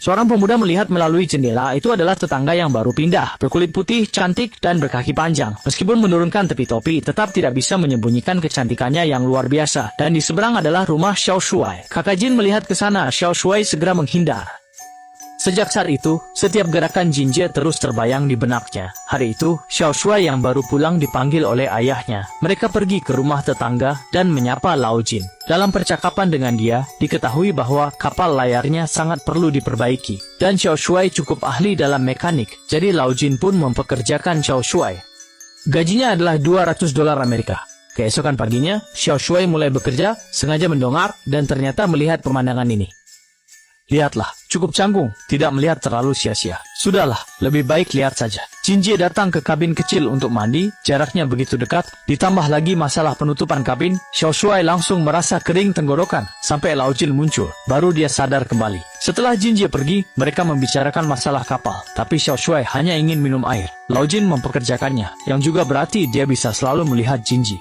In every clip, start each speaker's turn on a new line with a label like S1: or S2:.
S1: Seorang pemuda melihat melalui jendela itu adalah tetangga yang baru pindah, berkulit putih, cantik, dan berkaki panjang. Meskipun menurunkan tepi topi, tetap tidak bisa menyembunyikan kecantikannya yang luar biasa. Dan di seberang adalah rumah Xiao Shuai. Kakak Jin melihat ke sana, Xiao Shuai segera menghindar. Sejak saat itu, setiap gerakan Jinjie terus terbayang di benaknya. Hari itu, Xiao Shuai yang baru pulang dipanggil oleh ayahnya. Mereka pergi ke rumah tetangga dan menyapa Lao Jin. Dalam percakapan dengan dia, diketahui bahwa kapal layarnya sangat perlu diperbaiki. Dan Xiao Shuai cukup ahli dalam mekanik, jadi Lao Jin pun mempekerjakan Xiao Shuai. Gajinya adalah $200 Amerika. Keesokan paginya, Xiao Shuai mulai bekerja, sengaja mendongak, dan ternyata melihat pemandangan ini. Lihatlah, cukup canggung, tidak melihat terlalu sia-sia. Sudahlah, lebih baik lihat saja. Jinjie datang ke kabin kecil untuk mandi, jaraknya begitu dekat, ditambah lagi masalah penutupan kabin, Xiao Shuai langsung merasa kering tenggorokan, sampai Lao Jin muncul, baru dia sadar kembali. Setelah Jinjie pergi, mereka membicarakan masalah kapal, tapi Xiao Shuai hanya ingin minum air. Lao Jin mempekerjakannya, yang juga berarti dia bisa selalu melihat Jinjie.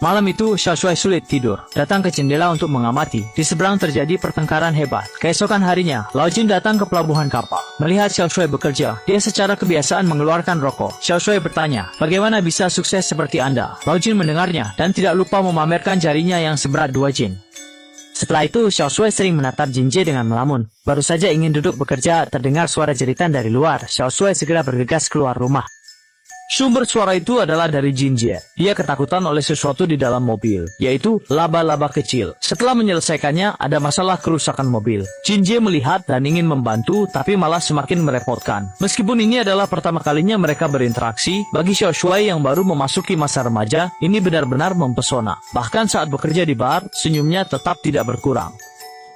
S1: Malam itu, Xiao Shuai sulit tidur, datang ke jendela untuk mengamati. Di seberang terjadi pertengkaran hebat. Keesokan harinya, Lao Jin datang ke pelabuhan kapal. Melihat Xiao Shuai bekerja, dia secara kebiasaan mengeluarkan rokok. Xiao Shuai bertanya, bagaimana bisa sukses seperti Anda? Lao Jin mendengarnya, dan tidak lupa memamerkan jarinya yang seberat 2 jin. Setelah itu, Xiao Shuai sering menatap Jinjie dengan melamun. Baru saja ingin duduk bekerja, terdengar suara jeritan dari luar. Xiao Shuai segera bergegas keluar rumah. Sumber suara itu adalah dari Jinjie. Dia ketakutan oleh sesuatu di dalam mobil, yaitu laba-laba kecil. Setelah menyelesaikannya, ada masalah kerusakan mobil. Jinjie melihat dan ingin membantu, tapi malah semakin merepotkan. Meskipun ini adalah pertama kalinya mereka berinteraksi, bagi Xiao Shuai yang baru memasuki masa remaja, ini benar-benar mempesona. Bahkan saat bekerja di bar, senyumnya tetap tidak berkurang.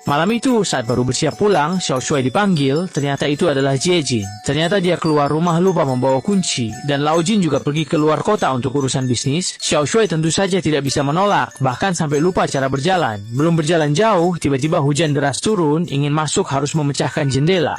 S1: Malam itu, saat baru bersiap pulang, Xiao Shuai dipanggil, ternyata itu adalah Jie Jin. Ternyata dia keluar rumah lupa membawa kunci, dan Lao Jin juga pergi keluar kota untuk urusan bisnis. Xiao Shuai tentu saja tidak bisa menolak, bahkan sampai lupa cara berjalan. Belum berjalan jauh, tiba-tiba hujan deras turun, ingin masuk harus memecahkan jendela.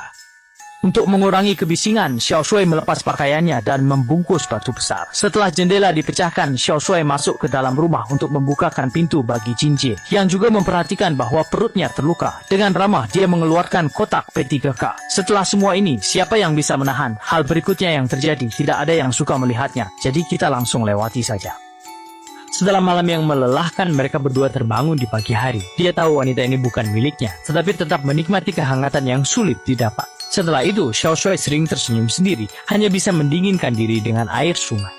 S1: Untuk mengurangi kebisingan, Xiao Shuai melepas pakaiannya dan membungkus batu besar. Setelah jendela dipecahkan, Xiao Shuai masuk ke dalam rumah untuk membukakan pintu bagi Jinjie, yang juga memperhatikan bahwa perutnya terluka. Dengan ramah, dia mengeluarkan kotak P3K. Setelah semua ini, siapa yang bisa menahan? Hal berikutnya yang terjadi, tidak ada yang suka melihatnya, jadi kita langsung lewati saja. Setelah malam yang melelahkan, mereka berdua terbangun di pagi hari. Dia tahu wanita ini bukan miliknya, tetapi tetap menikmati kehangatan yang sulit didapat. Setelah itu, Xiao Shuai sering tersenyum sendiri, hanya bisa mendinginkan diri dengan air sungai.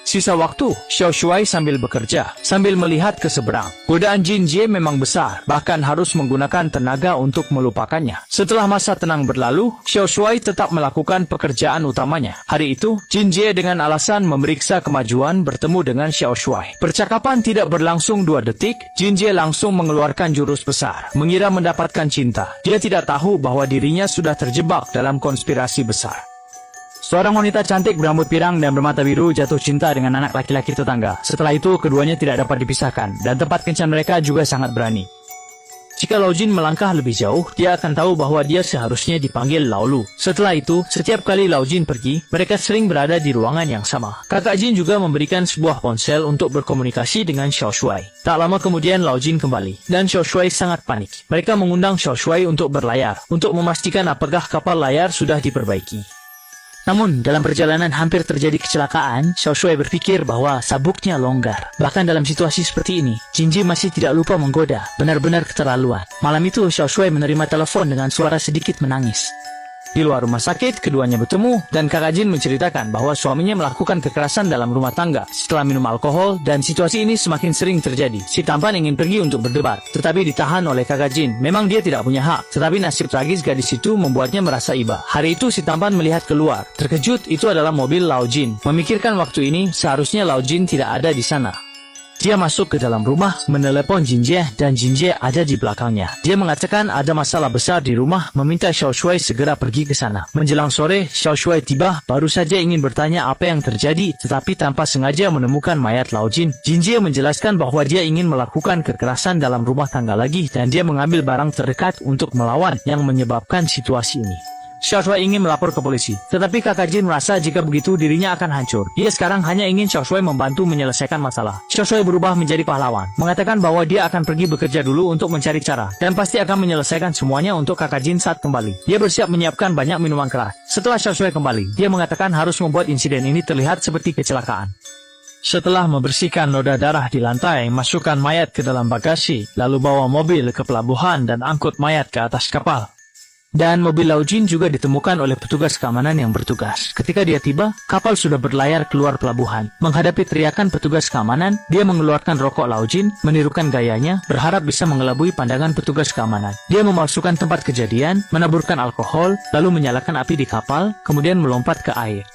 S1: Sisa waktu, Xiao Shuai sambil bekerja, sambil melihat ke seberang. Godaan Jinjie memang besar, bahkan harus menggunakan tenaga untuk melupakannya. Setelah masa tenang berlalu, Xiao Shuai tetap melakukan pekerjaan utamanya. Hari itu, Jinjie dengan alasan memeriksa kemajuan bertemu dengan Xiao Shuai. Percakapan tidak berlangsung 2 detik, Jinjie langsung mengeluarkan jurus besar, mengira mendapatkan cinta. Dia tidak tahu bahwa dirinya sudah terjebak dalam konspirasi besar. Seorang wanita cantik berambut pirang dan bermata biru jatuh cinta dengan anak laki-laki tetangga. Setelah itu, keduanya tidak dapat dipisahkan, dan tempat kencan mereka juga sangat berani. Jika Lao Jin melangkah lebih jauh, dia akan tahu bahwa dia seharusnya dipanggil Lao Lu. Setelah itu, setiap kali Lao Jin pergi, mereka sering berada di ruangan yang sama. Kakak Jin juga memberikan sebuah ponsel untuk berkomunikasi dengan Xiao Shuai. Tak lama kemudian Lao Jin kembali, dan Xiao Shuai sangat panik. Mereka mengundang Xiao Shuai untuk berlayar, untuk memastikan apakah kapal layar sudah diperbaiki. Namun, dalam perjalanan hampir terjadi kecelakaan, Xiao Shuai berpikir bahwa sabuknya longgar. Bahkan dalam situasi seperti ini, Jinjie masih tidak lupa menggoda, benar-benar keterlaluan. Malam itu, Xiao Shuai menerima telepon dengan suara sedikit menangis. Di luar rumah sakit, keduanya bertemu, dan kakak Jin menceritakan bahwa suaminya melakukan kekerasan dalam rumah tangga setelah minum alkohol, dan situasi ini semakin sering terjadi. Si tampan ingin pergi untuk berdebat, tetapi ditahan oleh kakak Jin. Memang dia tidak punya hak, tetapi nasib tragis gadis itu membuatnya merasa iba. Hari itu si tampan melihat keluar. Terkejut, itu adalah mobil Lao Jin. Memikirkan waktu ini, seharusnya Lao Jin tidak ada di sana. Dia masuk ke dalam rumah, menelepon Jinjie, dan Jinjie ada di belakangnya. Dia mengatakan ada masalah besar di rumah, meminta Xiao Shuai segera pergi ke sana. Menjelang sore, Xiao Shuai tiba, baru saja ingin bertanya apa yang terjadi, tetapi tanpa sengaja menemukan mayat Lao Jin. Jinjie menjelaskan bahwa dia ingin melakukan kekerasan dalam rumah tangga lagi, dan dia mengambil barang terdekat untuk melawan yang menyebabkan situasi ini. Xiao Shuai ingin melapor ke polisi. Tetapi kakak Jin merasa jika begitu dirinya akan hancur. Dia sekarang hanya ingin Xiao Shuai membantu menyelesaikan masalah. Xiao Shuai berubah menjadi pahlawan, mengatakan bahwa dia akan pergi bekerja dulu untuk mencari cara, dan pasti akan menyelesaikan semuanya untuk kakak Jin saat kembali. Dia bersiap menyiapkan banyak minuman keras. Setelah Xiao Shuai kembali, dia mengatakan harus membuat insiden ini terlihat seperti kecelakaan. Setelah membersihkan noda darah di lantai, masukkan mayat ke dalam bagasi, lalu bawa mobil ke pelabuhan dan angkut mayat ke atas kapal. Dan mobil Lao Jin juga ditemukan oleh petugas keamanan yang bertugas. Ketika dia tiba, kapal sudah berlayar keluar pelabuhan. Menghadapi teriakan petugas keamanan, dia mengeluarkan rokok Lao Jin, menirukan gayanya, berharap bisa mengelabui pandangan petugas keamanan. Dia memalsukan tempat kejadian, menaburkan alkohol, lalu menyalakan api di kapal, kemudian melompat ke air.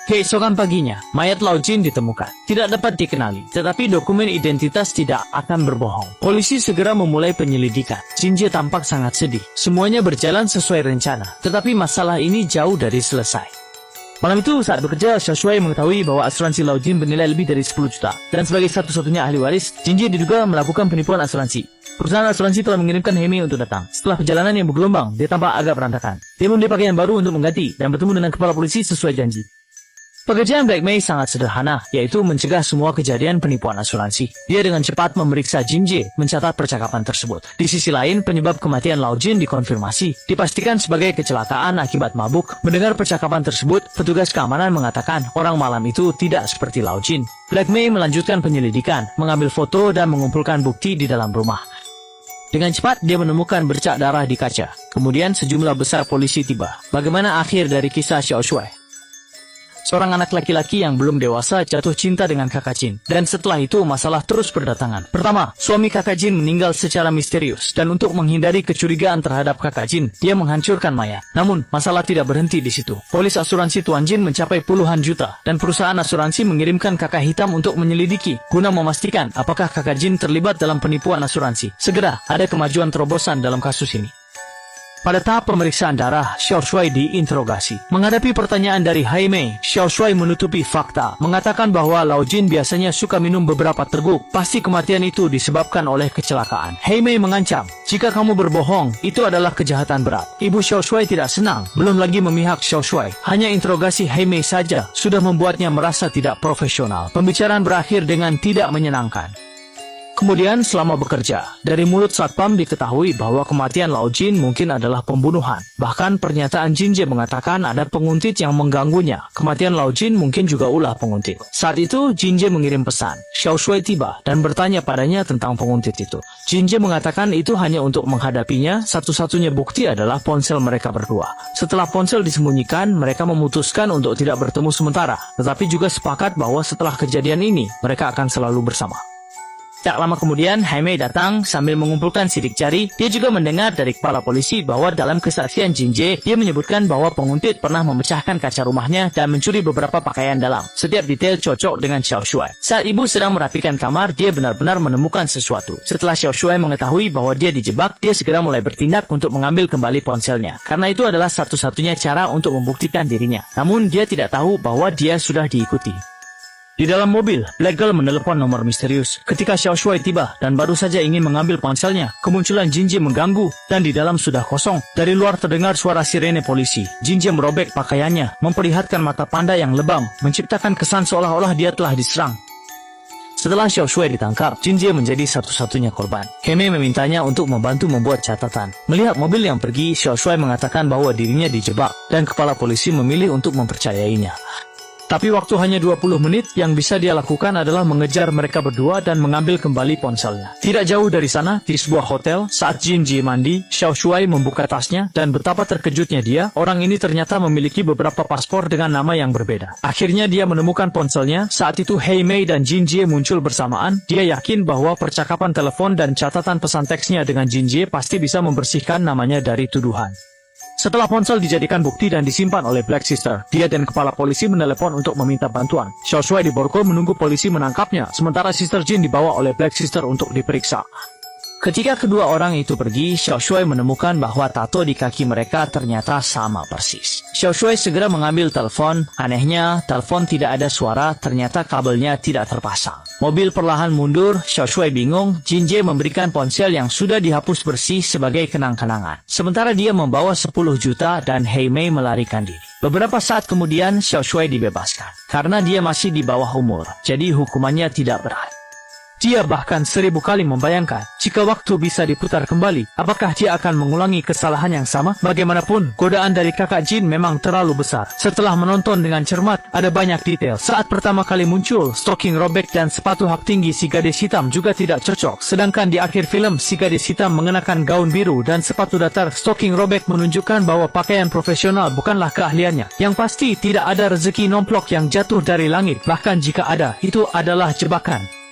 S1: Keesokan paginya, mayat Lao Jin ditemukan. Tidak dapat dikenali, tetapi dokumen identitas tidak akan berbohong. Polisi segera memulai penyelidikan. Jinje tampak sangat sedih. Semuanya berjalan sesuai rencana, tetapi masalah ini jauh dari selesai. Malam itu saat bekerja, Xiao Shuai mengetahui bahwa asuransi Lao Jin bernilai lebih dari 10 juta. Dan sebagai satu-satunya ahli waris, Jinje diduga melakukan penipuan asuransi. Perusahaan asuransi telah mengirimkan Hei Mei untuk datang. Setelah perjalanan yang bergelombang, dia tampak agak berantakan. Dia membeli pakaian baru untuk mengganti dan bertemu dengan kepala polisi sesuai janji. Pekerjaan Black Mei sangat sederhana, yaitu mencegah semua kejadian penipuan asuransi. Dia dengan cepat memeriksa Jinje, mencatat percakapan tersebut. Di sisi lain, penyebab kematian Lao Jin dikonfirmasi, dipastikan sebagai kecelakaan akibat mabuk. Mendengar percakapan tersebut, petugas keamanan mengatakan orang malam itu tidak seperti Lao Jin. Black Mei melanjutkan penyelidikan, mengambil foto dan mengumpulkan bukti di dalam rumah. Dengan cepat, dia menemukan bercak darah di kaca. Kemudian sejumlah besar polisi tiba. Bagaimana akhir dari kisah Xiao Shuai? Seorang anak laki-laki yang belum dewasa jatuh cinta dengan kakak Jin. Dan setelah itu masalah terus berdatangan. Pertama, suami kakak Jin meninggal secara misterius. Dan untuk menghindari kecurigaan terhadap kakak Jin, dia menghancurkan mayat. Namun, masalah tidak berhenti di situ. Polis asuransi Tuan Jin mencapai puluhan juta. Dan perusahaan asuransi mengirimkan kakak hitam untuk menyelidiki, guna memastikan apakah kakak Jin terlibat dalam penipuan asuransi. Segera, ada kemajuan terobosan dalam kasus ini. Pada tahap pemeriksaan darah, Xiao Shuai diinterogasi. Menghadapi pertanyaan dari Hei Mei, Xiao Shuai menutupi fakta, mengatakan bahwa Lao Jin biasanya suka minum beberapa teguk. Pasti kematian itu disebabkan oleh kecelakaan. Hei Mei mengancam, jika kamu berbohong, itu adalah kejahatan berat. Ibu Xiao Shuai tidak senang, belum lagi memihak Xiao Shuai. Hanya interogasi Hei Mei saja sudah membuatnya merasa tidak profesional. Pembicaraan berakhir dengan tidak menyenangkan. Kemudian selama bekerja, dari mulut satpam diketahui bahwa kematian Lao Jin mungkin adalah pembunuhan. Bahkan pernyataan Jinje mengatakan ada penguntit yang mengganggunya. Kematian Lao Jin mungkin juga ulah penguntit. Saat itu Jinje mengirim pesan. Xiao Shuai tiba dan bertanya padanya tentang penguntit itu. Jinje mengatakan itu hanya untuk menghadapinya, satu-satunya bukti adalah ponsel mereka berdua. Setelah ponsel disembunyikan, mereka memutuskan untuk tidak bertemu sementara. Tetapi juga sepakat bahwa setelah kejadian ini, mereka akan selalu bersama. Tak lama kemudian, Hei Mei datang sambil mengumpulkan sidik jari. Dia juga mendengar dari kepala polisi bahwa dalam kesaksian Jinje, dia menyebutkan bahwa penguntit pernah memecahkan kaca rumahnya dan mencuri beberapa pakaian dalam. Setiap detail cocok dengan Xiao Shuai. Saat ibu sedang merapikan kamar, dia benar-benar menemukan sesuatu. Setelah Xiao Shuai mengetahui bahwa dia dijebak, dia segera mulai bertindak untuk mengambil kembali ponselnya. Karena itu adalah satu-satunya cara untuk membuktikan dirinya. Namun dia tidak tahu bahwa dia sudah diikuti. Di dalam mobil, Black Girl menelepon nomor misterius. Ketika Xiao Shuai tiba dan baru saja ingin mengambil ponselnya, kemunculan Jinje mengganggu dan di dalam sudah kosong. Dari luar terdengar suara sirene polisi. Jinje merobek pakaiannya, memperlihatkan mata panda yang lebam, menciptakan kesan seolah-olah dia telah diserang. Setelah Xiao Shuai ditangkap, Jinje menjadi satu-satunya korban. Hei Mei memintanya untuk membantu membuat catatan. Melihat mobil yang pergi, Xiao Shuai mengatakan bahwa dirinya dijebak dan kepala polisi memilih untuk mempercayainya. Tapi waktu hanya 20 menit, yang bisa dia lakukan adalah mengejar mereka berdua dan mengambil kembali ponselnya. Tidak jauh dari sana, di sebuah hotel, saat Jinje mandi, Xiao Shuai membuka tasnya, dan betapa terkejutnya dia, orang ini ternyata memiliki beberapa paspor dengan nama yang berbeda. Akhirnya dia menemukan ponselnya. Saat itu Hei Mei dan Jinje muncul bersamaan. Dia yakin bahwa percakapan telepon dan catatan pesan teksnya dengan Jinje pasti bisa membersihkan namanya dari tuduhan. Setelah ponsel dijadikan bukti dan disimpan oleh Black Sister, dia dan kepala polisi menelepon untuk meminta bantuan. Xiao Shuai di borgo menunggu polisi menangkapnya, sementara Sister Jin dibawa oleh Black Sister untuk diperiksa. Ketika kedua orang itu pergi, Xiao Shui menemukan bahwa tato di kaki mereka ternyata sama persis. Xiao Shui segera mengambil telepon. Anehnya, telepon tidak ada suara, ternyata kabelnya tidak terpasang. Mobil perlahan mundur. Xiao Shui bingung. Jin Jie memberikan ponsel yang sudah dihapus bersih sebagai kenang-kenangan. Sementara dia membawa 10 juta dan Hei Mei melarikan diri. Beberapa saat kemudian, Xiao Shui dibebaskan. Karena dia masih di bawah umur, jadi hukumannya tidak berat. Dia bahkan 1000 kali membayangkan, jika waktu bisa diputar kembali, apakah dia akan mengulangi kesalahan yang sama? Bagaimanapun, godaan dari kakak Jin memang terlalu besar. Setelah menonton dengan cermat, ada banyak detail. Saat pertama kali muncul, stocking robek dan sepatu hak tinggi si gadis hitam juga tidak cocok. Sedangkan di akhir film, si gadis hitam mengenakan gaun biru dan sepatu datar. Stocking robek menunjukkan bahwa pakaian profesional bukanlah keahliannya. Yang pasti, tidak ada rezeki nomplok yang jatuh dari langit. Bahkan jika ada, itu adalah jebakan.